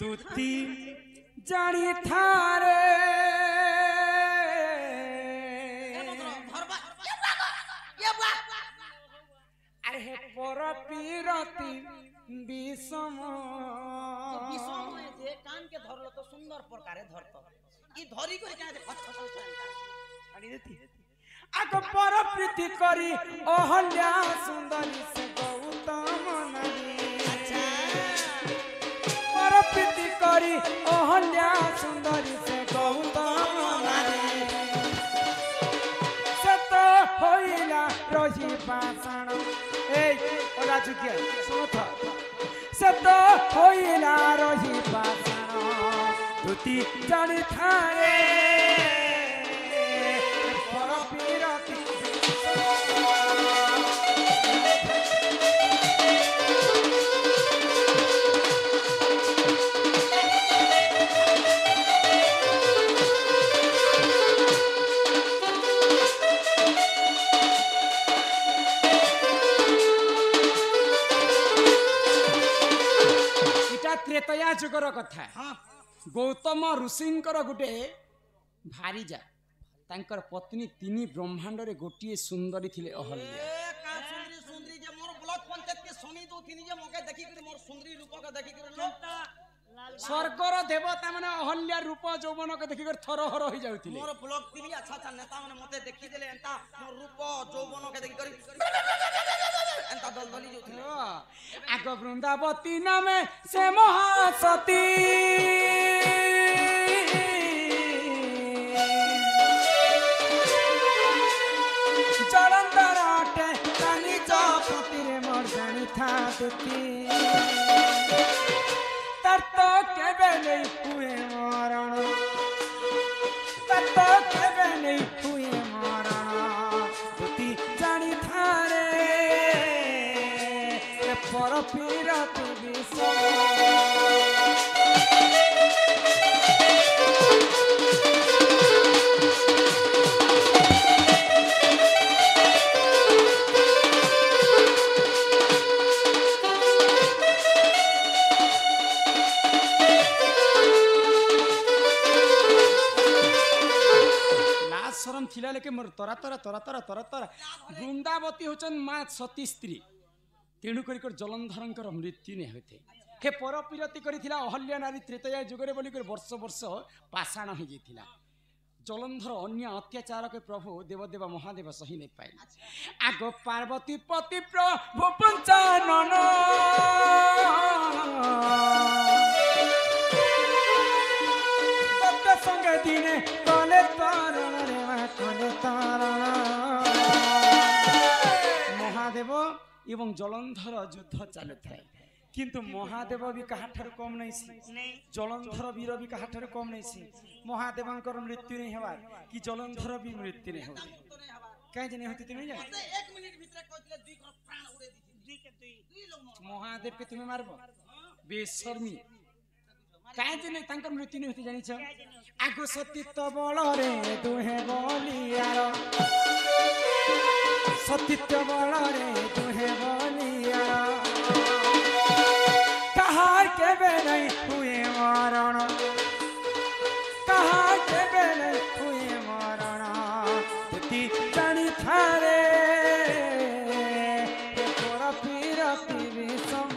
तुती जानी थारे अरे पर पीरती विषम विषम जे कान के धरलो तो सुंदर प्रकारे धरतो ई धरी कर के छाड़ी देती आग पर प्रीति करी अहल्या सुंदरी से गौतम नारी अच्छा पर प्रीति करी अहल्या सुंदरी से गौतम नारी से तो होइला रही पाषाण ए ओला चुकिया सुनो था से तो होइला रही पाषाण तुती जानी थारे पर पीरती त्रेतया जुगर कथा गौतम ऋषिंकर गुटे भारीजा तांकर पत्नी तीनी ब्रह्मांड रे गोटिए सुंदरी थिले अहल्या का सुंदरी सुंदरी जे मोर ब्लॉक पंचायत के सुनी दो थिनी जे मके देखि कर मोर सुंदरी रूप के देखि कर स्वर्गर देवता माने अहल्या रूप यौवन के देखि कर थरहर होई जाउथिले मोर ब्लॉक टीवी अच्छा अच्छा नेता माने मते देखि देले एंता मोर रूप यौवन के देखि कर एंता दलदली जोथिले आग वृंदावती नामे से महासती चलंदराटे तानी चपति रे मोर जानी था देती तर तो केबे नहीं हुए मरण तर तो केबे नहीं हुए मरण देती जानी था रे पर पीरती विषम शरम थिला लेके मोर तरा तरा तरा तरा तरा तरा वृंदावती होचन मां सती स्त्री तेणु कर जलंधरंकर मृत्यु नहीं होते हे पर पीरती करिथिला अहल्या नारी त्रेतया जुगरे बोली कर वर्ष वर्ष पाषाण हो जाइथिला जलंधर अन्य अत्याचार के प्रभु देवदेव महादेव सही नहीं पाए आग पार्वती पति प्रभु पंचानन तत्व संगे दिने कले तारण रे कले तारण महादेव एवं जलंधर युद्ध चलु थाए किंतु महादेव भी कहाठार कम नहीं जलंधर वीर भी कहाठार कम नहीं महादेवंकर मृत्यु नहीं हवा कि जलंधर भी मृत्यु नहीं होती कहीं नहीं होती तुम्हें जान 1 मिनट भीतर कहतिले दुई कर प्राण उड़े दी दुई के दुई लोग महादेव के तुम्हें मारबो बेशर्मी कहीं नहीं तांकर मृत्यु नहीं होती जानी छ आगो सतीत्व बल रे दुहे बलियार सतीत्व बल रे दुहे बलियार कहार केबे नहीं हुए मरण कहार केबे नहीं हुए मरण तुती जानी थारे पर पीरती विषम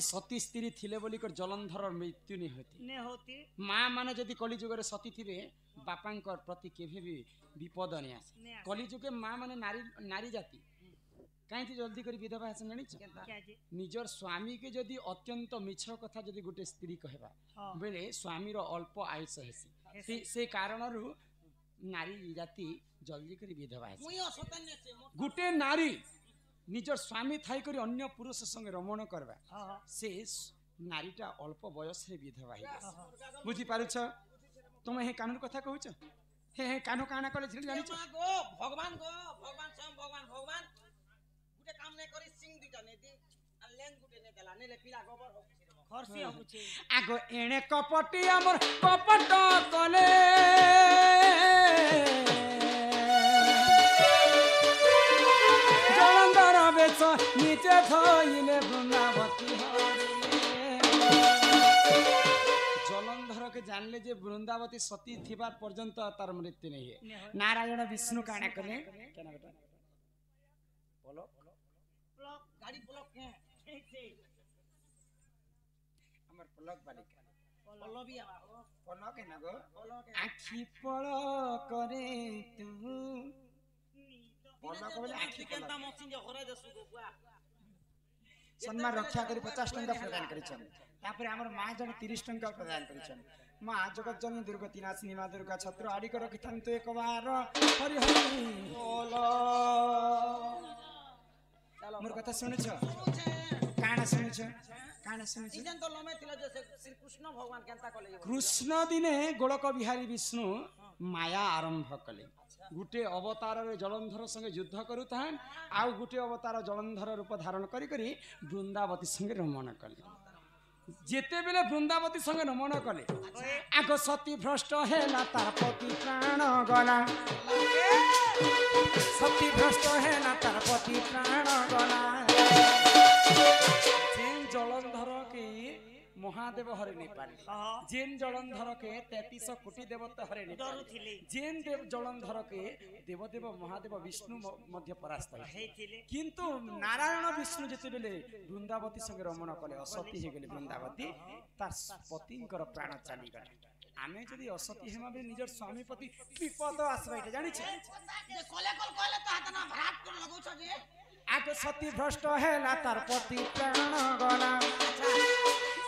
सती स्त्री थिले बोली कर जलंधर मृत्यु नहीं होती माँ माने जदि कलिजुग रे सती थिबे बापांकर प्रति केभे भी विपद नहीं आसे कलिजुगे माँ माने नारी नारी जाति कहीं जल्दी कर विधवा है जानी निजर स्वामी के जदि अत्यंत मिछ कथा जदि गोटे स्त्री कहबा बेले स्वामी रो अल्प आयुष हेसी से कारण रु नारी जाति जल्दी कर विधवा है गोटे नारी निजर स्वामी थाई करी अन्य पुरुष संग रमण करवा से नारीटा अल्प बयस रे विधवा है बुझी पारुछ तुम हे कानून कथा कहूछ हे कानो काना कले जानी भगवान स्वयं भगवान ନେଲେ ପିଲା ଗୋବର ଖର୍ସି ହଉଛି আগ এনে কপটি আমার কপট কলে জলন্ধর বেশ নিচে থইলে বৃন্দাবতী জলন্ধরকে জানলে যে বৃন্দাবতী সতী থিবার পর্যন্ত তার মৃত্যু নেই নারায়ণ বিষ্ণু কাଣା কলে কেন বেটা বলো গাড়ি ব্লক কে আমার পলক বালিকা পল্লবী আমার পলক না গো পলক আখি পল করে তু পলক বলে আখি কেনতা মচিন যে হরে দেসু গোয়া সম্মান রক্ষা করে 50 টাকা প্রদান করেছেন তারপরে আমার মা জন 30 টাকা প্রদান করেছেন মা জগৎ জননী দুর্গতি নাশিনী মা দুর্গা ছত্র আড়ি করে কিথান্ত একবার হরি হরি বল মোর কথা শুনেছ কানা শুনেছ কানা শুনেছ ইজন তো লমে ছিল যে শ্রী কৃষ্ণ ভগবান কেনতা কলে কৃষ্ণ দিনে গোলক বিহারী বিষ্ণু মায়া আরম্ভ কলে গোটে অবতারে জলন্ধর সঙ্গে যুদ্ধ করুথান আউ গোটে অবতার জলন্ধর রূপ ধারণ করি করি বৃন্দাবতী সঙ্গে রমণ কলে যেতেবেলে বৃন্দাবতী সঙ্গে রমণ কলে আগ সতী ভ্রষ্ট হেলা তার পতি প্রাণ গলা সতী ভ্রষ্ট হেলা তার পতি প্রাণ গলা যেন জলন্ধরকে মহাদেব হরে নি পারে যেন জলন্ধরকে 33 কোটি দেবতা হরে নি পারে যেন দেব জলন্ধরকে দেবদেব মহাদেব বিষ্ণু মধ্য পরাস্ত হইছিলে কিন্তু নারায়ণ বিষ্ণু যেতেবেলে বৃন্দাবতী সঙ্গে রমণ কলে অসতী হয়ে গেলে বৃন্দাবতী তার পতিঙ্কর প্রাণ চালি গলে আমি যদি অসতী হেমা বলে নিজের স্বামী প্রতি বিপদ আসবে এটা জানিছে যে কলে কল কলে তো হাত না ভাত করে লাগাউছ যে আগ সতী ভ্রষ্ট হেলা তার পতি প্রাণ গলা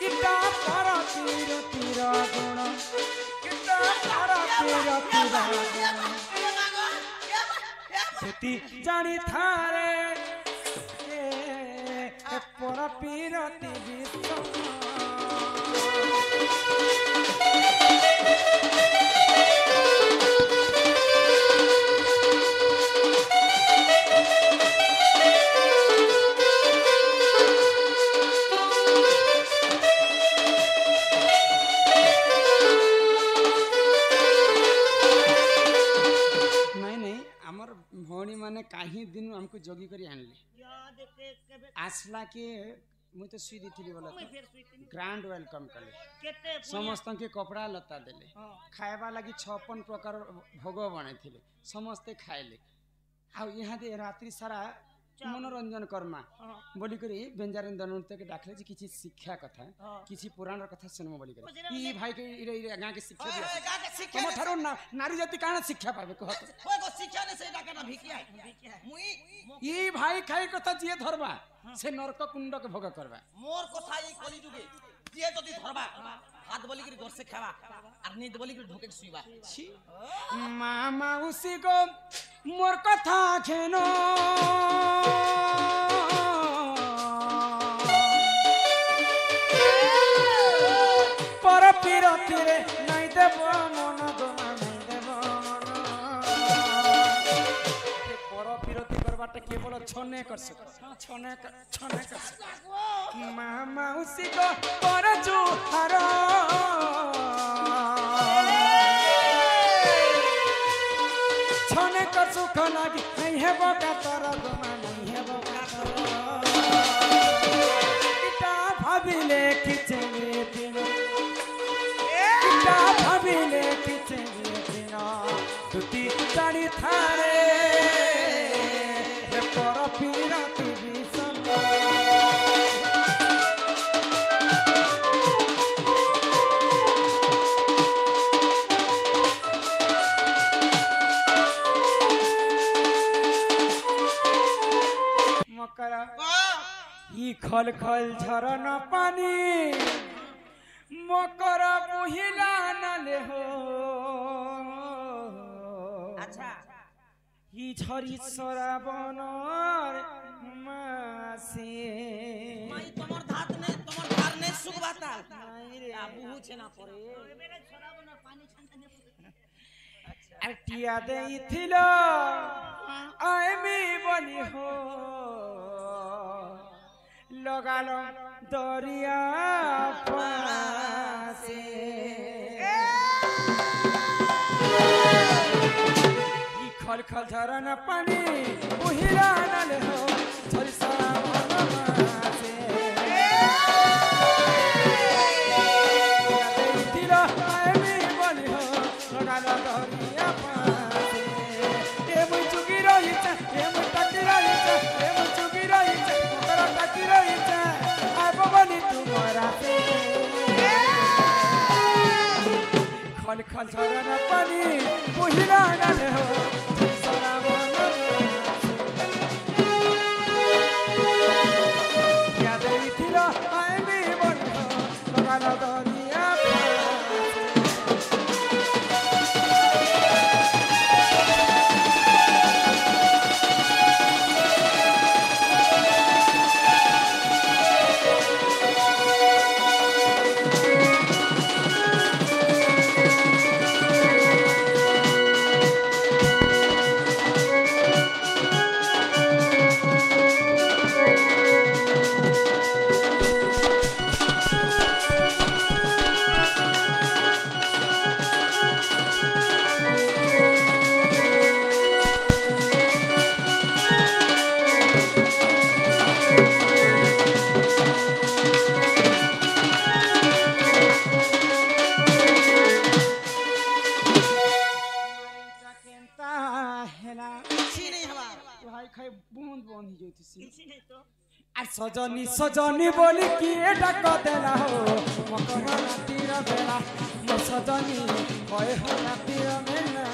ইটা পর তীর তীর গুণ ইটা পর তীর তীর গুণ সতী জানি থারে পর পীরতি বিষ্ণু काही दिन हमको जोगी करी आनले आसला के मुई तो सुई दिथिली बोला ग्रांड वेलकम कले समस्त के कपड़ा लता देले खाएबा लगी 56 प्रकार भोग बने थिले समस्ते खाइले आ यहाँ दे रात्रि सारा मनोरंजन कर्मा बोली करी बेंजारन दनुते के डाकले जे किछि शिक्षा कथा किछि पुराण कथा सुनमो बोली करी ई भाई के इरे गां के शिक्षा दिया गां के शिक्षा तुम थारो नारी जाति काना शिक्षा पाबे कहत ओए गो शिक्षा ने सेटा केना भिकिया मुई ई भाई खाई कथा जिए धरबा से नरक कुंड के भोग करबा मोर कथा ई कली जुगे जिए जदी धरबा हाथ बोली करी घर से खावा और नींद बोली करी ढोके सुईबा छी मामा उसी को मोर कथा खेनो पर पीरती रे नहीं देव मन गोमा नहीं देव पर पीरती करबाटा केवल छने कर सक छने कर सक मामा उसी को पर जुहार छने कर सुख लागी नहीं है बका तर गोमा नहीं है बका तर इटा भाबिले किचने दिन इटा भाबिले किचने दिन तुती जानी थारे हे पर पीरती विषम खल खल झरन पानी मकर महिला नले हो अच्छा ही झरी सराबनर मासे माई तमर धार ने सुगबाता नहीं रे आबू छे ना परे मेरे सराबनर पानी छानते अच्छा अटिया देइथिलो आइमी बनी हो लगालो दरिया पासे खल खल झरना पानी उहिरा नाले हो झरिसरा मनमासे तिला आएमी बलि हो लगाला दरिया पासे ए मुई चुकी रहिछ ए मुई टाकी रहिछ ए मुई चुकी रहिछ तोरा टाकी रहिछ आबो बलि तुमरा से खल खल झरना पानी उहिरा नाले हो सजनी सजनी बोली किए डाक देला हो मकर रातिर बेला मो सजनी कहे हो रातिर बेला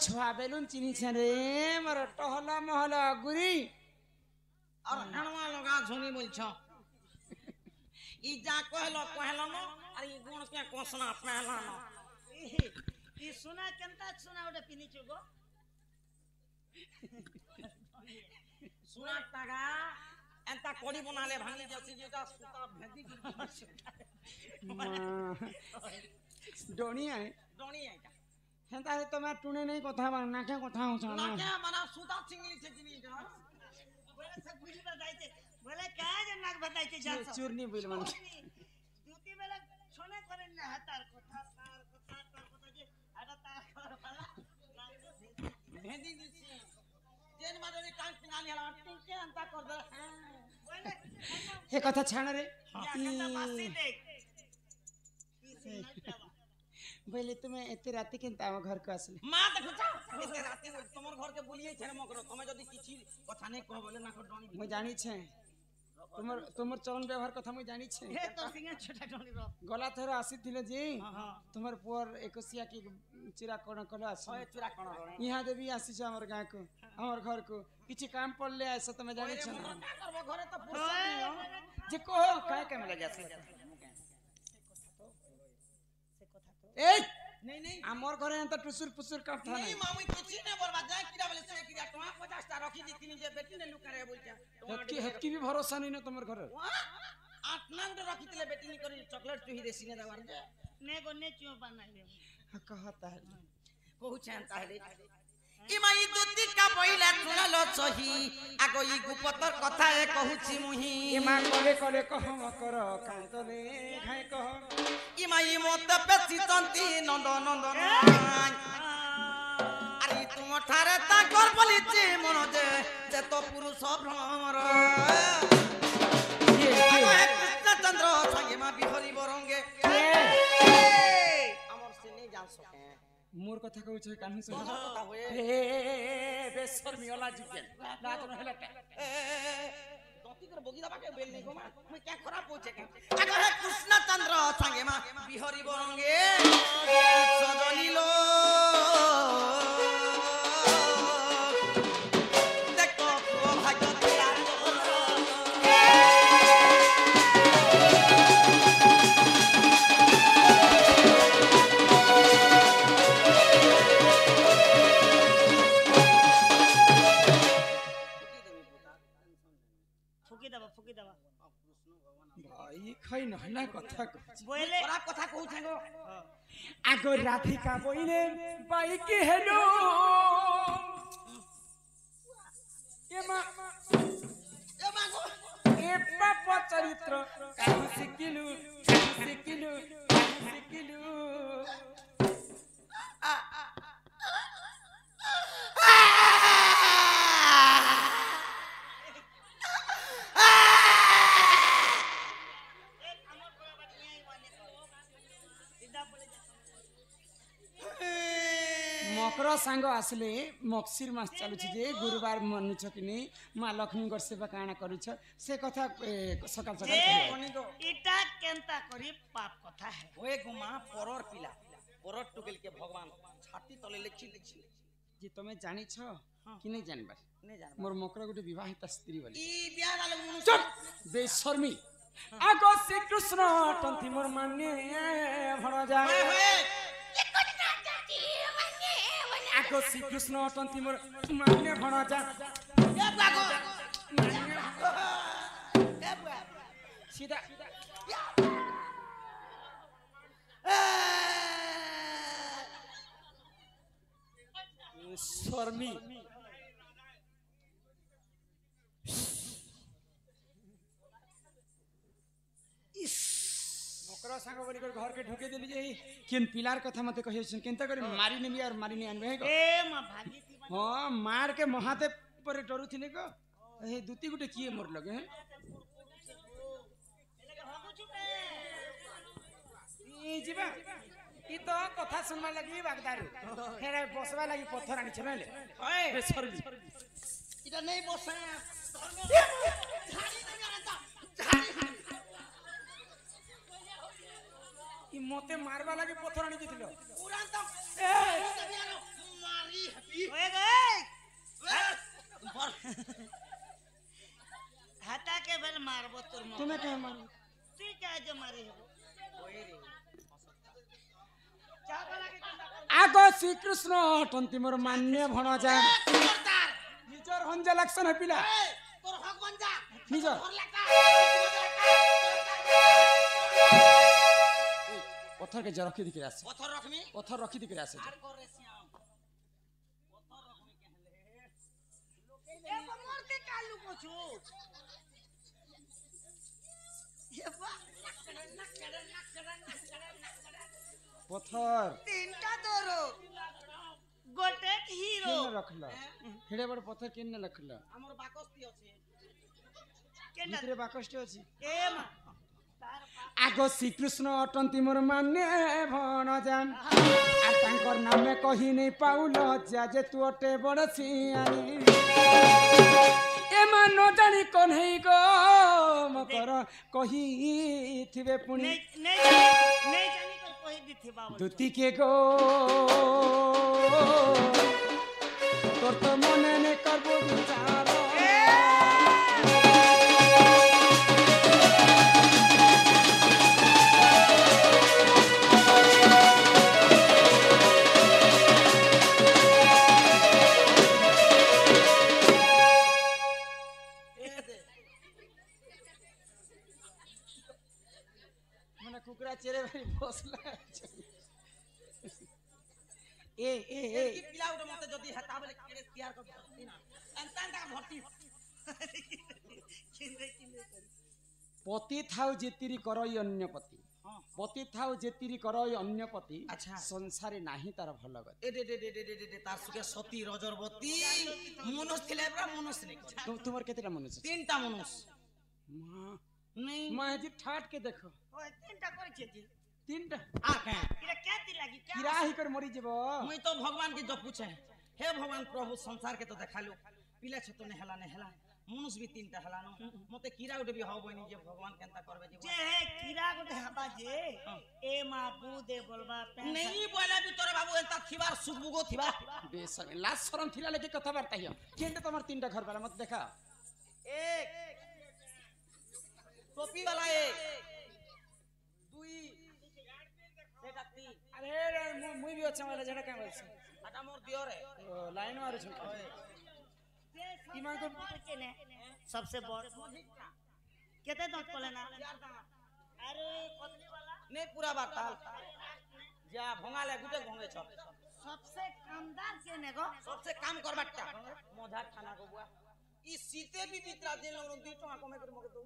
छुआ बेलून चिनी छे मोर टहला महला गुरी और हणवा लगा झुनी बोलछ ई जा कहलो कहलो न और ई गुण के कोसना पहला न ई सुना केनता सुना ओडे पिनी चुगो सुना तागा एंता कोडी बनाले भांगी जसी जेटा सुता भेदी डोनी है हेंता है तमे टुने नहीं कथा नाके कथा हो छना नाके मना सुता सिंगली छे जिनी जा बोले सब बुझी बताइते बोले का जे नाक बताइते जा चूरनी बोल मन दूती बेला छोने करे ना हतार कथा जे आडा तार कर वाला भेदी नीचे जेन मारे कान पिनाली हला टिंके अंता कर दे बोले हे कथा छाण रे या मासी देख बोले तुम्हें एते राती केनता हम घर को आसले मां देखो जा एते राती तमर घर के बोलिए छे मकर तमे जदी किछि कथा नै कह बोले ना को डोनी मैं जानी छे तुमर चलन व्यवहार कथा मैं जानी छे हे तो सिंगे छोटा डोनी रो गला थर आसी थिले जी हां तुमर पुअर एकसिया की चिरा कोण कलो आसी ओए चिरा कोण रो यहां देवी आसी छ हमर गां को हमर घर को किछि काम पड़ले ऐसा तमे जानी छे का करबो घरे तो फुर्सत नहीं हो जे को काय काम लगे आसी ए नहीं हमर घरे एंता टुसुर पुसुर का था नहीं मामी किछि नै बर्बाद जाय किरा बोले से किरा टमा 50 टा रखी दी तिनी जे बेटी ने लुका रे बोलछा हेतकी भी भरोसा नहीं न तमर घर 8 नंग रखी तिले बेटी नि करी चॉकलेट चुही देसी ने दवार जे ने गोने चियो बनाइले कहता है कहू चाहता है ई माई दुती का पहिला सुनलो सही आगो ई गुपतर कथा ए कहूची मुही ए मां कोले कोले कह मकर कांतले खाय कह ई কি মাই মতে পেছি চন্তি নন্দ নন্দন আরে তুম ঠারে তাকর বলিছি মন যে তো পুরুষ ভ্রমর কৃষ্ণচন্দ্র সঙ্গে মা বিহরি বরঙ্গে আমার সে নেই জান সকে মোর কথা কইছ কানু শুন কথা হয়ে বেশর্মি ওলা জুকেন না তো হেলা দতি করে বগি দাবাকে বেল নেই গো মা মুই কে খারাপ হইছে কে আগো হে কৃষ্ণচন্দ্র সঙ্গে মা বিহরি বরঙ্গে সজনিল দেখো ভাগ্য তার ফুকি দেবা ভাই খাই নহলা কথা কইছ বইলে খারাপ কথা কইছে গো আগো রাধিকা বইলে বাইকে হেলো এমা এ মা গো এ পাপ চরিত্র কাহু শিখিলু শিখিলু শিখিলু মকর সাঙ্গ আসলে মকসির মাস চালুছি যে গুরুবার মানুছ কিনি মা লক্ষ্মীঙ্কর সেবা কাଣା করুছ সে কথা সকাল সকাল এটা কেনতা করি পাপ কথা হে ওয়ে গো মা পরর পিলা পরর টুকেল কে ভগবান ছাতি তলে লেখি লেখি যে তুমি জানিছ কি নাই জানবার নে জান মোর মকর গোটে বিবাহিতা স্ত্রী বলি ই বিয়া গালে মনু চুপ বেশর্মি আগো শ্রীকৃষ্ণ তন্তি মোর মানে ভণজা আগো শ্রীকৃষ্ণ তন্তি মোর মানে ভণজা এ বাগো এ বা সিধা শর্মি मकर सांग बोली कर घर के ढुके देली जे किन पिलार कथा मते कहियो छन केनता करे मारी नेबी और मारी ने आनबे गो ए मा भागी थी हां मार के महाते पर डरू थिले गो ए दुती गुटे किए मोर लगे हैं ई जीवा ई तो कथा सुनवा लगी बागदारू हेरे बसवा लगी पत्थर आनी छनले ओए बेसरमी इटा नहीं बसे झाड़ी देबी अनंता झाड़ी ई मते मारवा लगी पत्थर आनी दिथिलो पुरान तो ए मारी हपी ओए गए हटा के बेल मारबो तोर मो तुम्हें कहे मारू तू क्या जो मारी हो ओए रे चा बना के आगो श्री कृष्ण तंती मोर मान्य भणजा करतार निजर हंजा लक्षण है पिला तोर हक बन जा निजर और लेका पत्थर के जरखी दिखे आसे पत्थर रखमी पत्थर रखी दिखे आसे आर करे श्याम पत्थर रखमी कहले ए मोर के कालू को छु ये बा पत्थर तीनटा दोरो गोटे हीरो केन रखला हेडे बड़ पत्थर केन रखला हमर बाकस्ती अछि केना भितरे बाकष्ट अछि ए मा तार आगो श्री कृष्ण अटंती मोर मान्य भणजा आ तांकर नामे कहि नै पाउल जा जे तू अटे बड़ सियानी एमा न जानी कन्हई गो मकर कहि थिबे पुनी नहीं जानी कर कोई दी थी बाबू दुती के गो तोर तो मने ने करबो विचार मने कुकरा चेरे भाई बसला ए ए ए की पिलाउट मते जदी हता बोले केरे तैयार कर भर्ती ना अंतंता भर्ती किंदे किंदे पति थाउ जेतिरी करई अन्य पति পতি থাও যেতিরি করই অন্য পতি আচ্ছা। সংসারে নাহি তার ভাল গতি। এ দে দে দে দে দে দে তার সুখে সতী রজরবতী মনুষ ଥିଲେ পুরা মনুষ নেই তোমার কেতেটা মনে আছে? তিনটা মনুষ মা নেই মা জি ঠাট কে দেখো ওই তিনটা করেছে জি তিনটা আর কে এটা কেতি লাগি কিরা হি করে মরি যাব। মুই তো ভগবান के जपूछे हे भगवान प्रभु संसार के तो देखालु पिला छ तो ने हेला मनुष्य भी तीनटा हेला न मते कीड़ा उठे भी हबो नि जे भगवान केनता करबे जे जे हे कीड़ा गोटे हबा जे ए मा बू दे बोलबा पे नहीं बोला भी तोरे बाबू एंता थिबार सुबुगो थिबा বেশ লাজ শরম থিলা লেগে কথাবার্তা হিয়া কেনটা তোমার তিনটা ঘর বেলা মত দেখা एक टोपी वाला एक दुई सेटा तीन আরে মুই বি আছে মানে যেটা কেন বলছ आटा मोर दियो रे লাইন মারু ছ ईमान को के ने सबसे बड़ केते दांत पले ना अरे कतली वाला नहीं पूरा बाताल जा भंगा ले गुटे भंगे छ सबसे कामदार के ने गो सबसे काम करबाटा मोधा खाना को बुआ ई सीते भी बितरा दिन लोग 2 टका कमे कर मके दउ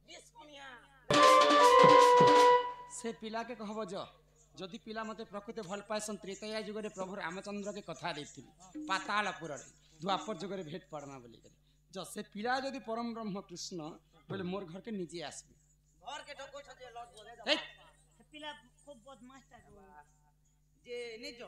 20 कमिया से पिला के कहब जदि पिला मते प्रकृति भल पाएसन त्रेतया जुगरे प्रभु रामचंद्र के कथा देथिली पातालपुर रे द्वापर जुगरे भेट पड़ना बोली करे ज से पिला जदि परम ब्रह्म कृष्ण बोले मोर घर के नीचे आसबे घर के डको छ जे लॉज बोले ए पिला खूब बदमाश था गो जे निजो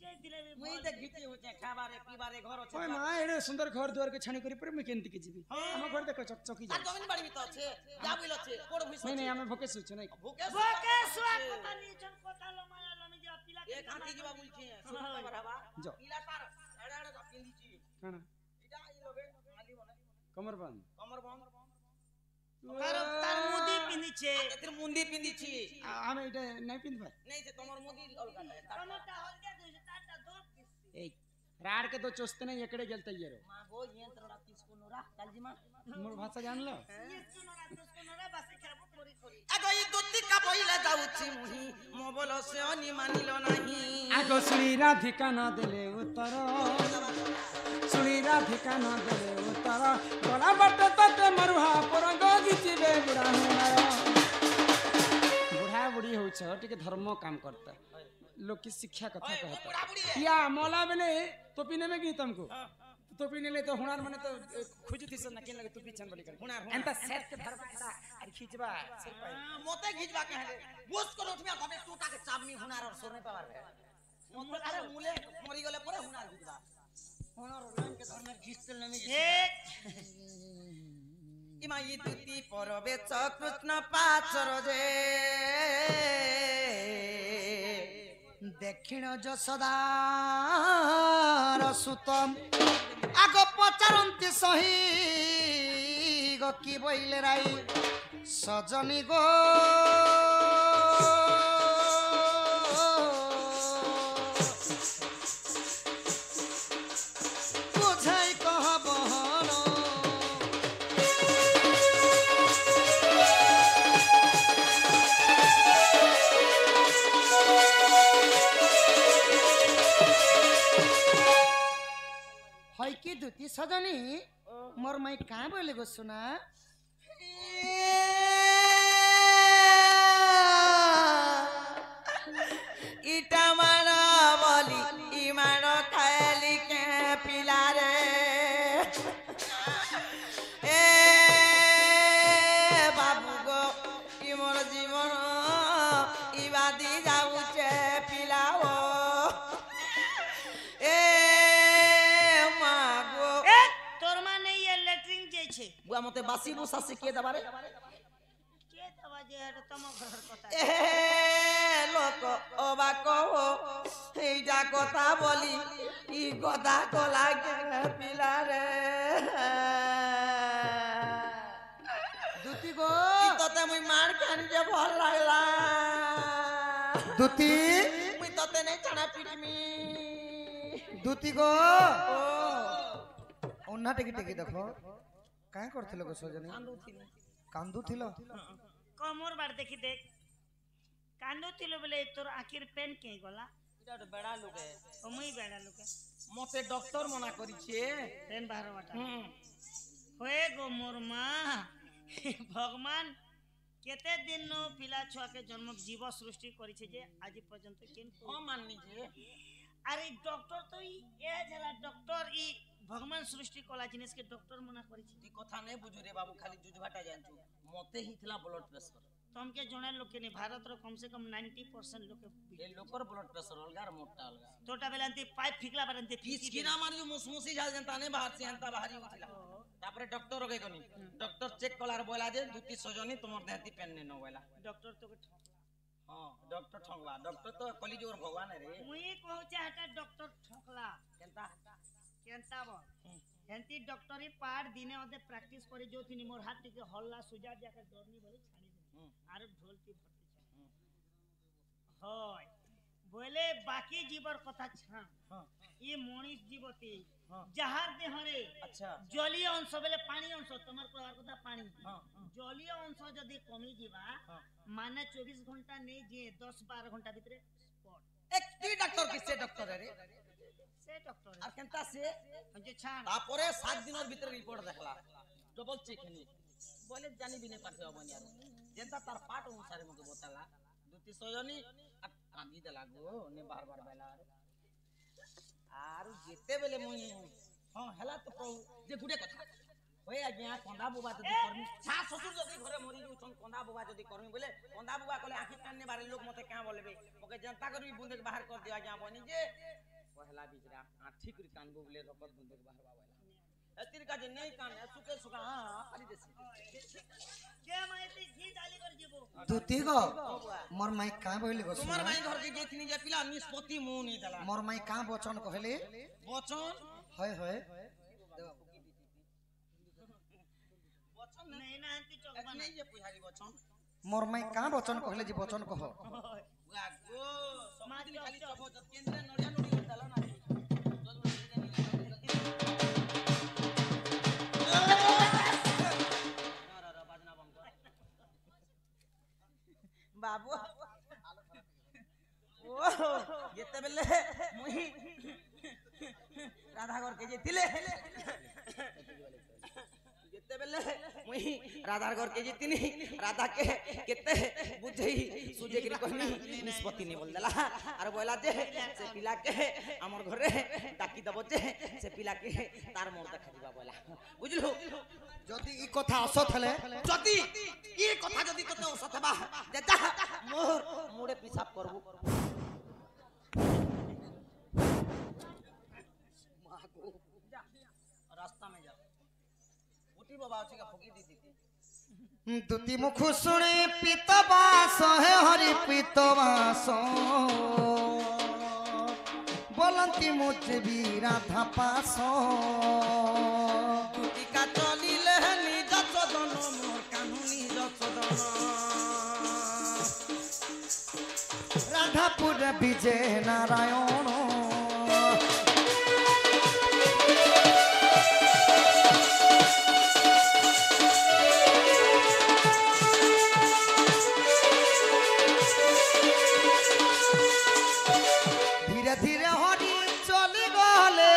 जे दिले मुई त गीती होचे खाबारे पीबारे घर ओए छ मां एडे सुंदर घर द्वार के छानी करी पर मैं केनती के जीबी हम घर देखो चकचकी आ जा जमीन बाड़ी भी तो छे जा बिल छे कोड़ भुइस नहीं नहीं हमें भोके सुछ नहीं भूखे भोके सुआ पता नहीं चल पता लो माया लो जे पिला एक हाथी जीवा बोल छे सुनता बराबा जो पीला तार एड़ा एड़ा पिंदी छी काना इडा ई लोगे माली बने कमर बंद कमर बंद तार मुदी पिनी छे तेरे मुंडी पिंदी छी हमें इटे नहीं पिंद भाई नहीं से तमर मुंडी अलगा है टमाटा हल्का दे ताटा दो पीस ए राड के दो चोस्ते नहीं एकड़े गेलते ये रो मां गो यंत्र रा 30 को नोरा कालजी मां मोर भाषा जान लो ये सुनो रात को नोरा बासे खाबो थोड़ी थोड़ी आगो ई दुत्ती का बोइला जाउची मुही मोबल से अनि मानिलो नाही आगो सुनी राधिका ना देले उतर सुनी राधिका ना देले उतर गला बट तते मरुहा परंग गिचिबे बुढ़ा हुनार बुढ़ा बुढ़ी होछ टिके धर्म काम करता लोग की शिक्षा कथा कहता बुढ़ा बुढ़ी है या मौला बेले टोपी ने में की तुमको टोपी ने ले तो हुनार माने तो खुजती से नकिन लगे टोपी चन बोली कर हुनार एंता सेट के धर्म खड़ा अरे खींचबा सिर पाई मोते घिचबा के है बुस को उठमिया तबे टूटा के चाबनी हुनार और सोने पावर है मोते अरे मुले मरी गले परे हुनार घिचबा हुनार राम के धर्म घिचल नमी एक इमा ई दुती परबे च कृष्ण पाचर जे दक्षिण जसदार सुतम आगो पचारंती सही गो की बोइले राई सजनी गो बुझाई कह बहन হয় কি দুতি সজনী মোর মাই কাঁ বলে গো শোনা इटा मारा बोली इमानो खाली के पिला रे ए बाबू गो इमोर जीवन इबादी जाउचे पिलाओ ए मागो ए तोर माने ये लेटरिंग जे छे बुआ मते बासी बुसा से के दबारे के तवा जे हट तम घर कथा ए लोक ओबा कहो এইটা কথা বলি ই কথা কলা কে পিলা রে দুতি গো তোতে মুই মার খান যে ভাল লাগলা দুতি মুই তোতে নাই ছাড়া পিটমি দুতি গো ও ওন্না টেকি টেকি দেখো কাঁ করছিল গো সজনী কান্দুছিল কমর বার দেখি দেখ কান্দুছিল বলে তোর আখির পেন কে গলা এটা তো বেড়া লোকে ও মুই বেড়া লোকে মতে ডক্টর মনা করিছে পেন বাহার বাটা হয়ে গো মোর মা ভগবান केते दिन नो पिला छुआ के जन्म जीव सृष्टि करिছে जे आज पर्यंत केन हां माननी जे अरे डॉक्टर तो ए जला डॉक्टर ई भगवान सृष्टि कला जिनिस के डॉक्टर मना करिছে ई कथा नै बुझु रे बाबू खाली जुजभाटा जानछु मते ही थला ब्लड प्रेशर तुमके जणे लोग के ने भारत रो कम से कम 90% लोग के ए लोकर ब्लड प्रेशर अलगा और मोटा अलगा तोटा बेलांती पाइप फिकला बरंती किस किना मार जो मुसमुसी जाल जनता ने बाहर से अंता बाहरी उठला तापरे डॉक्टर के कोनी डॉक्टर चेक कलार बोला जे दुती सजनी तुमर देहती पेन ने न बोला डॉक्टर तो के हां डॉक्टर ठंगवा डॉक्टर तो कली जोर भगवान रे मुई कहूचे हटा डॉक्टर ठकला केनता केनता बो हेंती डॉक्टरी पार दिने ओदे प्रैक्टिस करी जो थिनी मोर हाथ के हल्ला सुजा जाके डरनी बोले छाड़ी आरो ढोलती भरती होय बोले बाकी जीवर कथा छा हां ये मनीष जीवती जहार देहरे अच्छा जलीय अंश बेले पानी अंश तमर कहर कथा पानी हां जलीय अंश जदी कमी जीवा माने 24 घंटा नहीं जे 10 12 घंटा भीतर स्पॉट एक ती डॉक्टर किसे डॉक्टर रे से डॉक्टर और केनता से जे छान तापरे 7 दिनर भीतर रिपोर्ट देखला डबल चेक हनी बोले जानी भी नहीं पाथे बनिया जेंता तार पाट अनुसार मके बताला दुती सजनी कांदी देला गो ने बार बार बेला आरु जेते बेले मुई हां हला तो कहू जे गुडे कथा होय आज्ञा कंदा बुबा जदी करमी सा ससुर जदी घरे मरी जउ छन कंदा बुबा जदी करमी बोले कंदा बुबा कहले आखि कान ने बारे लोग मते क्या बोलेबे मके जनता करबी बुंदे के बाहर कर दिया आज्ञा बनी जे पहला बिचरा आठी करी कान बोले रपत बुंदे के बाहर बाबा एतिर का जे नहीं कान सुके सुका हां खाली देसी के माइती घी डाली कर जीवो दुती गो मोर माई का बोले गो तुम्हार माई घर के जेतनी जे पिला निष्पत्ति मुंह नहीं देला मोर माई का वचन कहले वचन होय होय वचन नहीं ना अंति चौक नहीं जे पुहारी वचन मोर माई का वचन कहले जी वचन कह बुआ गो समाज खाली चबो केंद्र नडिया नडी देला ना बाबू ओ जेते बेले मुही राधा घर के जेतिले जेते बेले मुही राधा घर के जेतिनी राधा के केते बुझई सुजे करी कहनी निष्पत्ति नहीं बोल देला आर बोला जे से पिला के हमर घरे डाकी दबो जे से पिला के तार मोर देखा दिबा बोला बुझलु जदी ई कथा असत हले जदी ई कथा जदी तते असत बा जे जा मोर मुड़े पिसाब करबू मागो जा रास्ता में जा उठी बाबा छी का फुकी दी थी दुती मुख सुने पितवास है हरि पितवास बोलंती मुझे भी राधा पास दुती का चलिले निज सदन मोर कानू निज सदन राधापुर विजय नारायण धीरे धीरे हरि चली गले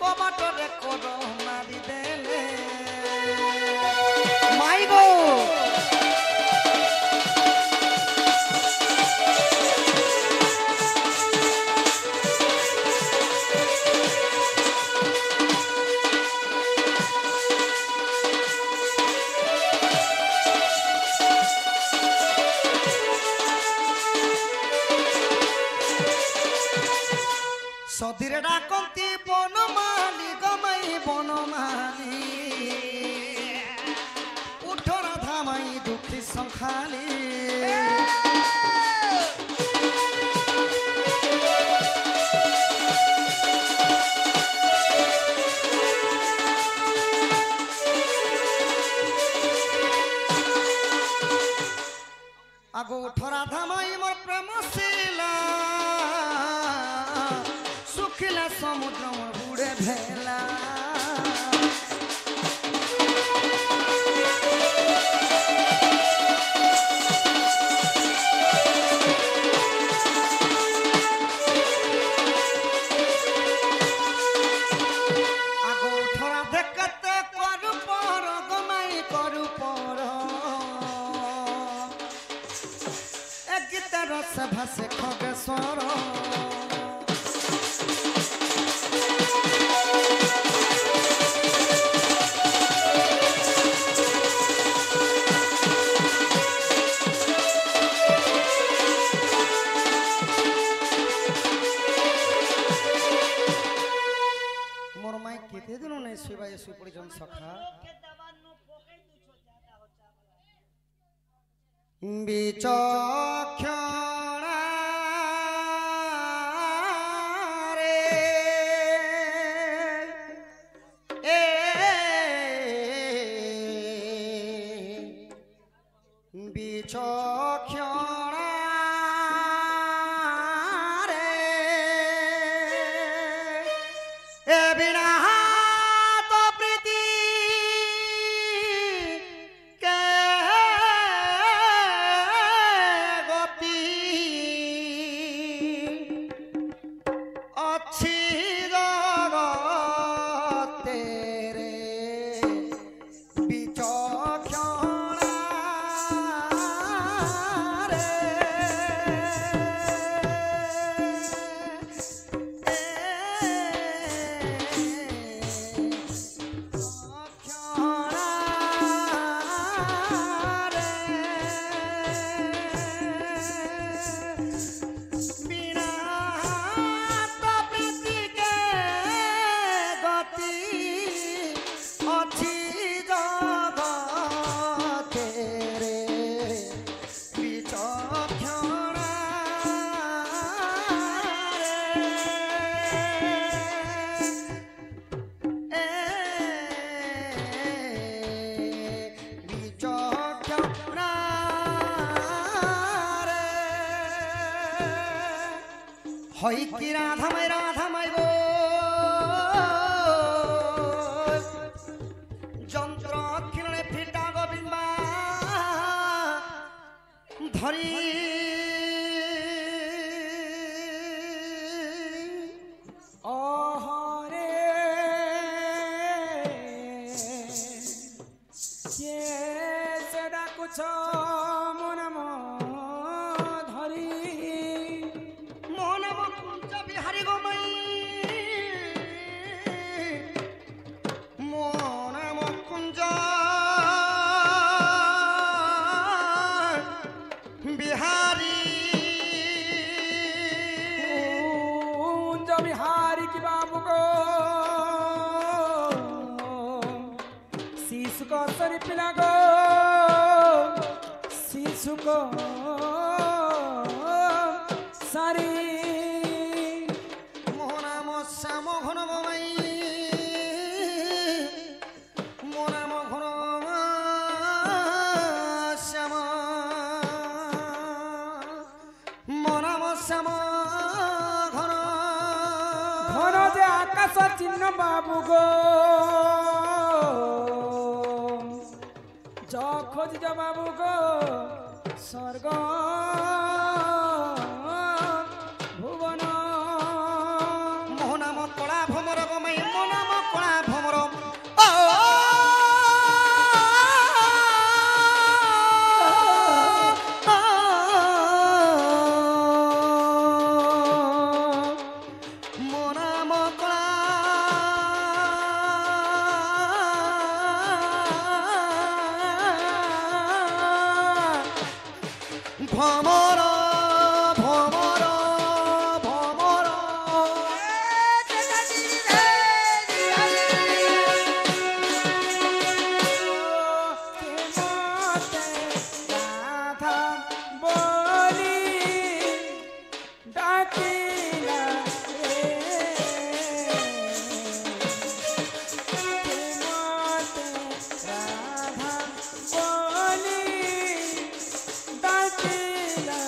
कबाटरे कोड मारी देले माई गो सदीरे डाकती बनमाली गमाई बनमाली उठो राधा माई दुखी संखाली आगो उठो राधा माई मोर प्रेम शिला सुखिला समुद्र बुड़े भेला आगो उठरा देखते करू पर गमाई करू पर रस भासे खगेश्वर मोर माई केते दिन नहीं सुबाई सुई पड़ी जन सखा বিচক্ষণা রে এ বিচক্ষণা রে এ বিনা হই কি রাধামাই গো যন্ত্র কিরণে ফিটা গোবিন্দা ধরি অহরে কে সেটা কুছ মনম ধরি মনম কুঞ্জ বিহারি গোমাই মনম কুঞ্জ বিহারি কুঞ্জ বিহারি কি বাবু গো শিশু কো সরি পিলা গো শিশু কো সারি মোহনাম শ্যাম ঘন গোমাই মোহনাম ঘন শ্যাম মোহনাম শ্যাম ঘন ঘন যে আকাশ চিহ্ন বাবু গো য খোঁজ বাবু গো স্বর্গ ভুবন মোহনাম কলা ভ্রমর গোমাই মোহনাম কলা ভ্রমর মোহনাম কলা ভ্রমর ভ্রমর ভ্রমর রাধা বলি ডাকিলা রে রাধা বলি ডাকিলা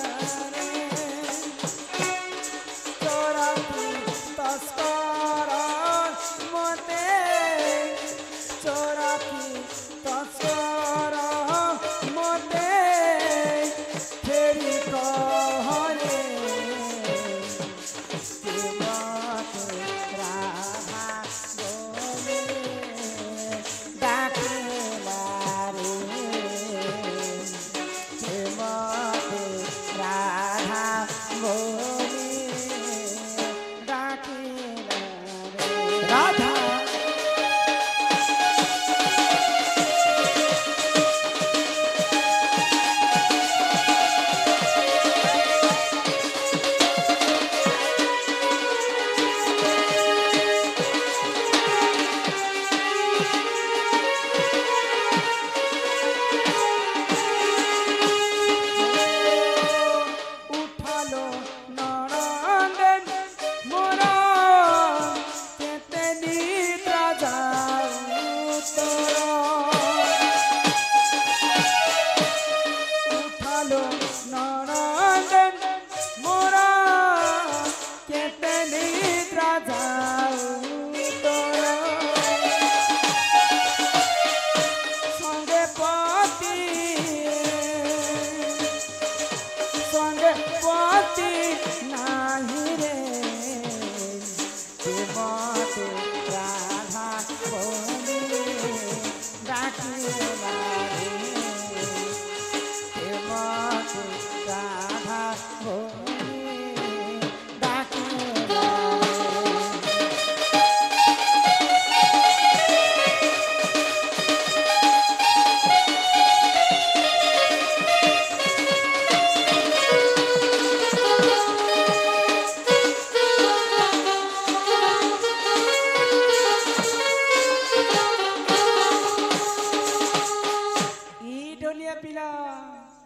ପିଲା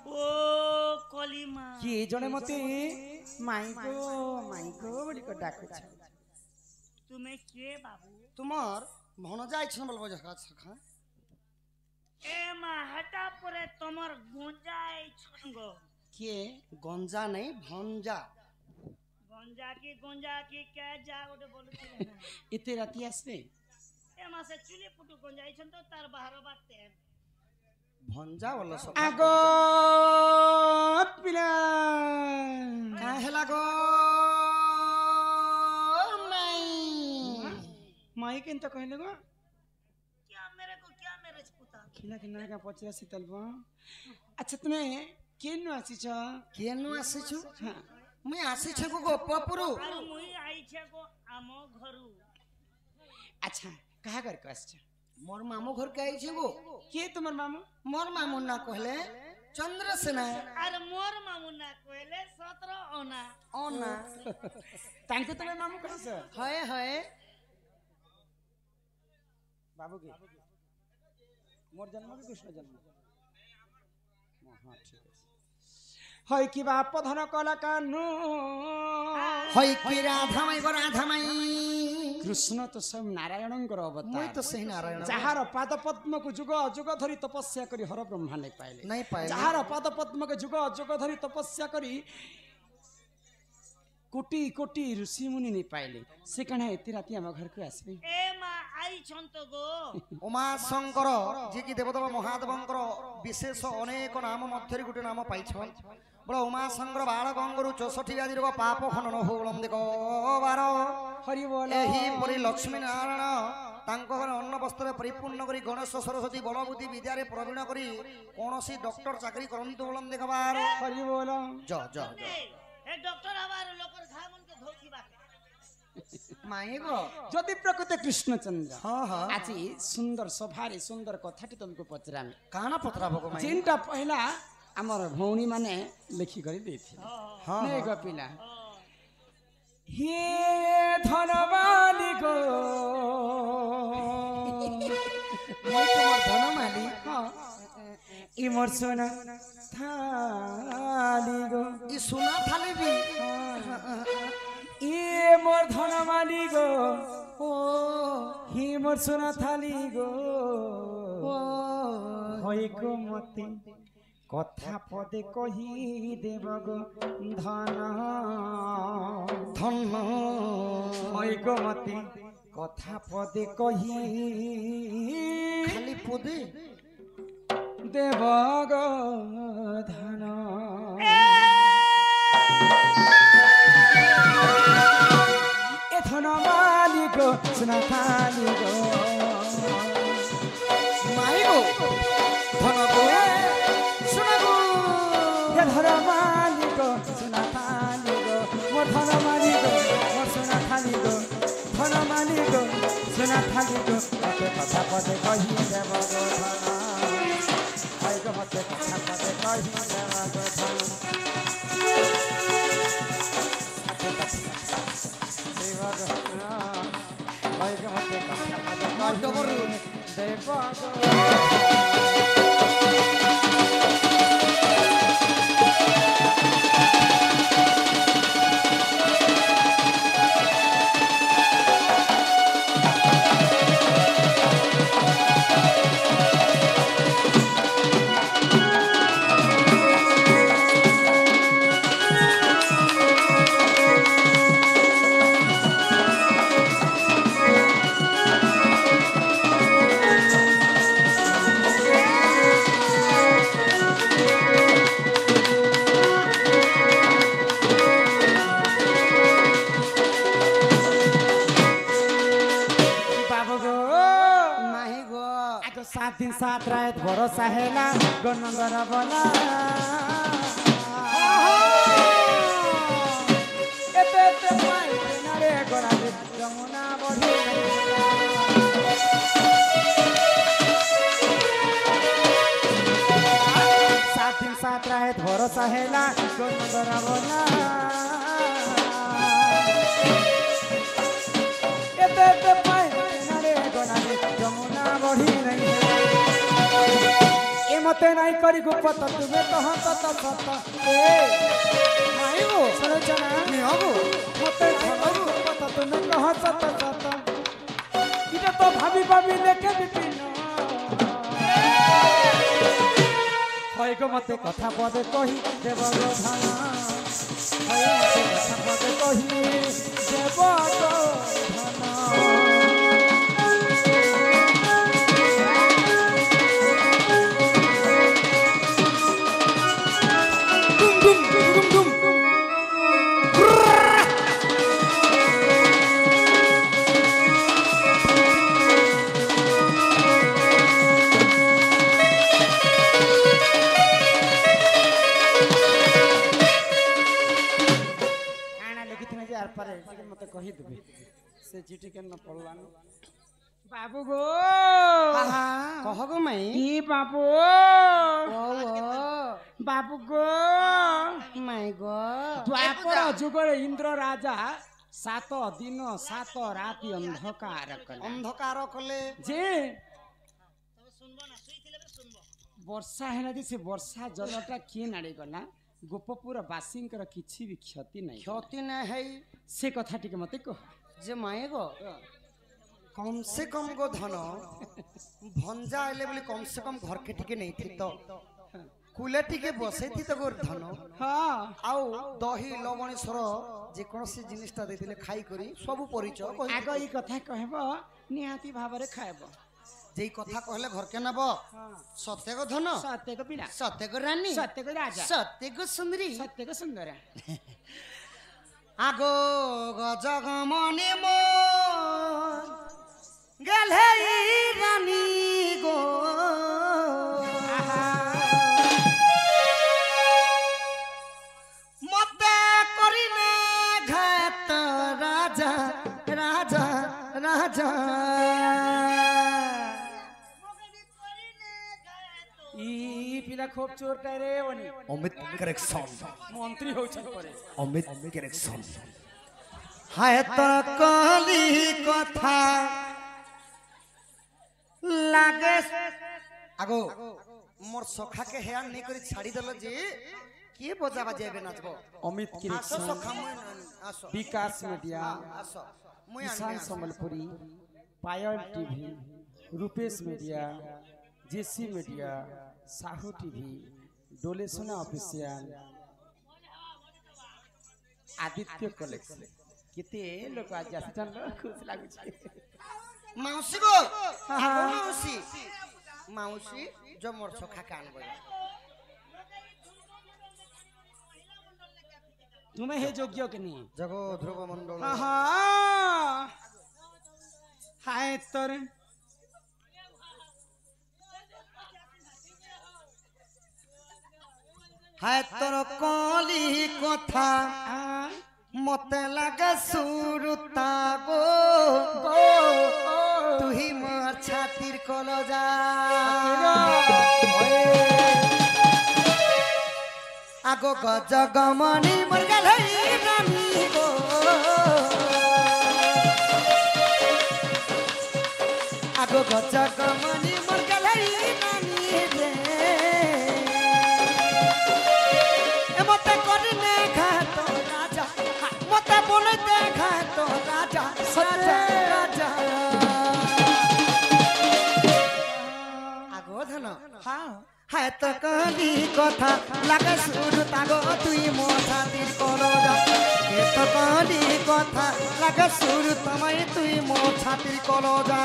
ଓ କଲିମା କିଏ ଜଣେ ମତେ ମାଇଗୋ ବୋଲିକ ଡାକୁଛ। ତୁମେ କିଏ ବାବୁ? তোমার ভনজা আইছেন বলবো সখা। এ মা হাটা পরে তোমার গঞ্জাই ছঙ্গ কিয়ে গঞ্জা নেই ভঞ্জা। গঞ্জা কি কে যা ওটা বলছিলে না এতে রাতি আসবে এ মাসে চুলি পুটু গঞ্জাইছেন তো তার বাহার বাড়তে ভঞ্জা বলো সখা। আগো পিলা কাঁ হেলা গো মাই মাই কিন্তু কহিলে গো क्या मेरे पुता খিলা কিনা কা পচরা শীতল বো। আচ্ছা তুমি কেন আসিছ? কেন আসিছু? হ্যাঁ মুই আসিছে গো গোপপুরু। আরে মুই আইছে গো আম ঘরু। আচ্ছা কাহা ঘর কে আসছ? মোর মামু ঘর কে আইছে গো। কে তোমার মামু? মোর মামু না কহলে চন্দ্রসেনা। আরে মোর মামু না কইলে 17 অনা অনা তাঙ্কে তুমি মামু কইছ? হয় হয় বাবু কি মোর জন্ম কি কৃষ্ণ জন্ম? হ্যাঁ ঠিক আছে। হয় কি বাপ ধন কলা কানু হয় কি রাধামাই গো রাধামাই। কৃষ্ণ তো স্বয়ং নারায়ণঙ্কর মুই অবতার। তো সেই নারায়ণ যাহার পাদ পদ্মକୁ যুଗ যুଗ ধରି তপস্ୟା କରି হর ব্রহ্মা নাই পাইলে। নাই পাইলে। যাহার পাদ পদ্মକୁ যুগ যুগ ধରି তপস্ୟା କରି কোটি কোটি ঋষি মুনি নাই পাইলে সে কানে এতে রাতি ଆମ ঘরକୁ আসবে। এ মা আইছন তো গো উমা শঙ্কর যে কি দেবদেব মহাদেবঙ্কর বিশেষ অনেক নাম মধ্যে গোটে নাম পাইছন। বড় উমা শঙ্কর বাল গঙ্গরু 64 ব্যাধি রোগ পাপ খনন হোলম দেখো বার। হরি বল। ଏହି ପରି ଲକ୍ଷ୍ମୀ ନାରାୟଣ ତାଙ୍କ ଘରେ ଅନ୍ନ ବସ୍ତ୍ରରେ ପରିପୂର୍ଣ୍ଣ କରି ଗଣେଶ ସରସ୍ୱତୀ ବଳ ବୁଦ୍ଧି ବିଦ୍ୟାରେ ପ୍ରବୀଣ କରି କୌଣସି ଡକ୍ଟର ଚାକିରି କରନ୍ତୁ ବୋଲମ ଦେଖବାର। হরি বল। জ জ জ এ ডক্টর আবার লোকর ঘা মনকে ধৌকি বাকে মাই গো যদি প্রকৃত কৃষ্ণচন্দ্র ହଁ ହଁ আজি সুন্দর সভারে সুন্দর কথাটি তোমাকে পচরামি କାଣା ପଚରା ଭୋଗ ମାଇ। যেটা পহলা আমার ভৌণী মানে লিখি করে দিয়েছিল। ହଁ নে ହଁ গপিলা হে ধনবালি গো মই তোমার ধনমালি। ই মোর সোনা থালি গো ই সোনা থালি বি ই মোর ধনবালি গো ও হি মোর সোনা থালি গো ও হই গো মতে কথা পদে কহি দেব গো ধন ধন হই গো মতে কথা পদে কহি খালি পদে দেব গো ধন। এ ধন মালিক সোনা থালি গো মাই গো ধন গো সোনা গো। হে ধন মালিক সোনা থালি গো মোর ধন মালিক মোর সোনা থালি গো ধন মালিক সোনা থালি গো মতে কথা পদে কহি দেব গো ধন। হয় গো মতে কথা পদে কহি দেব গো ধন। দেব গো ধন। হয় গো মতে কথা পদে কহি দেব গো। বাবু গো মাই গো আজ 7 দিন 7 রাত ভরসা হেলা গনন্দর বলা এতে এতে পাই না রে গোরালি যমুনা বহি। 7 দিন 7 রাত ভরসা হেলা গনন্দর বলা এতে এতে পাই না রে গোরালি যমুনা বহি নাই। मते नहीं करी गुप्त तुम्हें कह सत सत ए नहीं हो सुनो जना नहीं हो मते नहीं करी गुप्त तुम्हें कह सत सत इटा तो भाभी भाभी लेके बिपिन होय गो मते कथा पदे कही देव गो धन होय मते कथा पदे कही देव गो धन मते कही देबे से चिट्ठी के न पड़लान बाबू गो कह गो मैं ई बाबू बाबू गो मैं गो द्वापर जुगर इंद्र राजा 7 दिन 7 राति अंधकार कले जे वर्षा है नदी से वर्षा जलटा किए नाड़ी गला गोपपुर बासींकर किछि भी क्षति नहीं है से कथा टिके मते कह जे माए गो कम से कम गो धन भंजा आइले बोली कम से कम घर के टिके नहीं थी तो कुले टिके बसे थी तो गोर धन हां आउ दही लवणेश्वर जे कोनसी जिनिसटा देतिले खाई करी सब परिचय आगो ई कथा कहबो निहाती भाबरे खायबो जेई कथा कहले घर के नब सत्य गो धन सत्य को पिला सत्य गो रानी सत्य को राजा सत्य गो सुंदरी सत्य को सुंदर आगो गजगमने मो गले रानी गो मते करिने घात राजा राजा राजा ई पिला खूब चोरटा रे वनी अमित करेक्शन मंत्री हो छन परे अमित करेक्शन हाय तो कहली कथा लागे आगो मोर सखा के हेयार नहीं करी छाड़ी दल जे के बजा बजाबे नाचबो अमित आसो किरेक्शन सखा मुई आसो विकास मीडिया आसो मुई किसान Sambalpuri Payal TV Rupesh media JC media Sahu TV Dolesona official Aditya collection केते लोक आज आछन खुश लागु छै माउसी गो माउसी माउसी जो मोर सखा कान गयो तुम्हें हे योग्य के नहीं जगो ध्रुव मंडल हाय तोर हाय तोर कली कथा मते लागे सुरुता गो तू ही मोर छातिर कलजा आगो गजगमनी मोर गलै रानी गो आगो गजगमनी मोर गलै रानी रे मते करने घात राजा मते बोलते घात राजा राजा राजा आगो धन हां हाय तो कली कथा लागे सुर तागो तुई मो छातिर कलजा ए तो कली कथा लागे सुर तमय तुई मो छातिर कलजा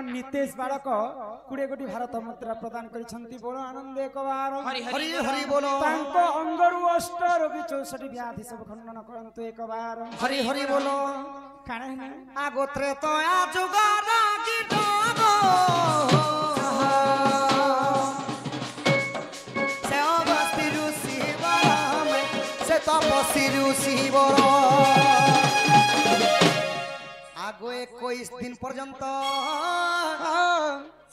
नितेश बालक 20 कोटी भारत मुद्रा प्रदान करिसंती बोलो आनंद एकबार हरि हरि बोलो तांको अंगरु अष्ट रोगी 64 व्याधि सब खंडन करंतु एकबार हरि हरि बोलो काणे ना आगो त्रेतया जुगारा गिटागो से अवस्थिरु शिवराम से तपस्विरु शिवराम आगो 21 दिन पर्यंत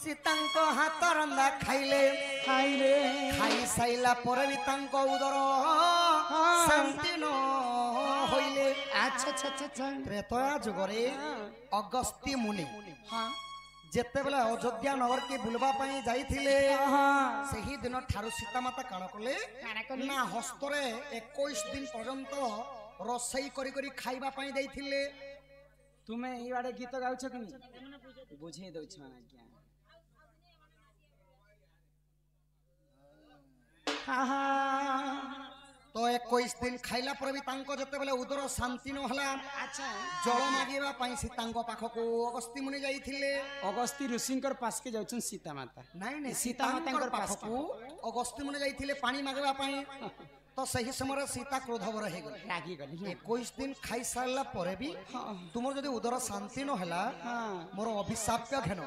सीतांक हाथ रंधा खाइले खाई साइला पर भी तांक उदर शांति न होइले। अच्छा अच्छा अच्छा त्रेतया जुगरे अगस्त्य मुनि जेते बेला अयोध्या नगर के बुलवा पई जाइथिले सही दिन ठारू सीता माता काण कले ना हस्तरे 21 दिन पर्यंत रोसई करी करी खाइबा पई दैथिले। तुम्हें ई बारे गीत गाउछ कि नहीं बुझे दउ छ आज्ञा। तो 21 दिन खाइला पर भी तांको जते बेले उदर शांति न हला। अच्छा जल मागिबा पई सीतांको पाखको अगस्त्य मुनि जाइथिले। अगस्त्य ऋषिंकर पास के जाउछन सीता माता नहीं नहीं सीता मातांकर पाखको अगस्त्य मुनि जाइथिले पानी मागिबा पई। तो सही समय सीता क्रोधवर हे गले रागी गली 21 दिन खाई सारला परे भी तुमर जदी उदर शांति न हला मोर अभिशाप्य घेन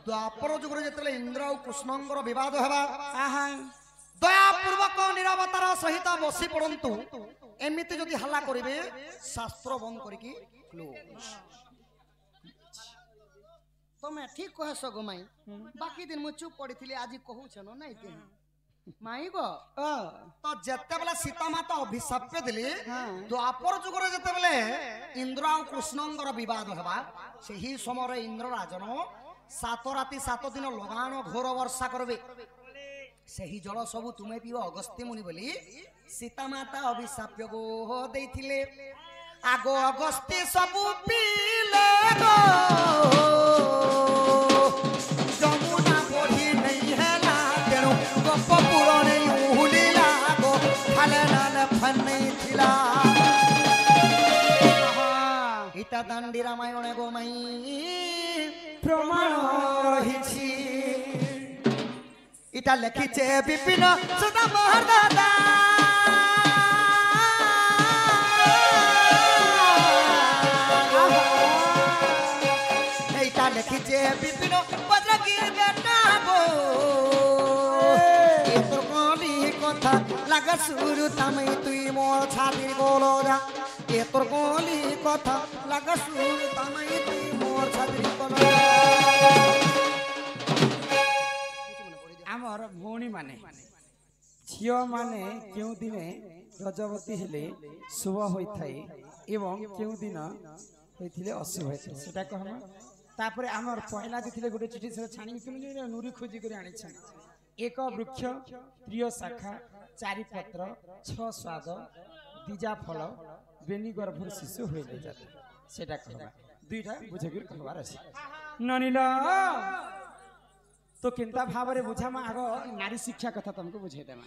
द्वापर जुगरे जते इंद्र और कृष्णंकर विवाद हेबा दया पूर्वक निरवतार सहित बसी पड़ंतु एमिति जदि हल्ला करिवे शास्त्र बंद करिकी तमे ठीक कह सगो माई बाकी दिन मु चुप पड़िथिले आज कहू छनो नहीं के माई गो तो जते बेला सीता माता अभिशाप्य दिले द्वापर जुगरे जते बेले इंद्र और कृष्णंकर विवाद हेबा सही समय इंद्र राजन 7 राति 7 दिन लगाण घोर वर्षा करबे सही जल सबु तुमे पियो अगस्त्य मुनि बोली सीता माता अभिशाप्य गो देथिले। आगो अगस्त्य सबु पीले गो जमुना बढ़ी नहीं हैला तेरो गप पुराने उहुलिला गो खाले नान फन्ने थिला इता दांडी रामायण गो माई प्रमाण रहिछि इटा लिखिছে विपिन सदा महदादा इटा लिखिছে विपिन बजरगीर बेटा गो ए तोर कोली কথা লাগা সুরু তামই তুই মোর ছাতির গোলরা ए तोर कोली কথা লাগা সুরু তামই তুই মোর ছাতির গোলরা। आमर भौणी माने झियो माने क्यों दिने रजवती हेले शुभ होइथाय एवं क्यों दिन होइथिले अशुभ होइथाय सेटा कहमा। तापर आमर पहला दिथिले गोटे चिठी से छाणी तुम नुरी खोजी कर आनी छ एक वृक्ष 3 शाखा 4 पत्र 6 स्वाद दिजा फल बेनी गर्भर शिशु होइले जाते सेटा कहमा। दुईटा बुझेगिर कहबार अछि ननिला तो किंता भाव रे बुझा आग नारी शिक्षा कथा तुमको बुझे देमा।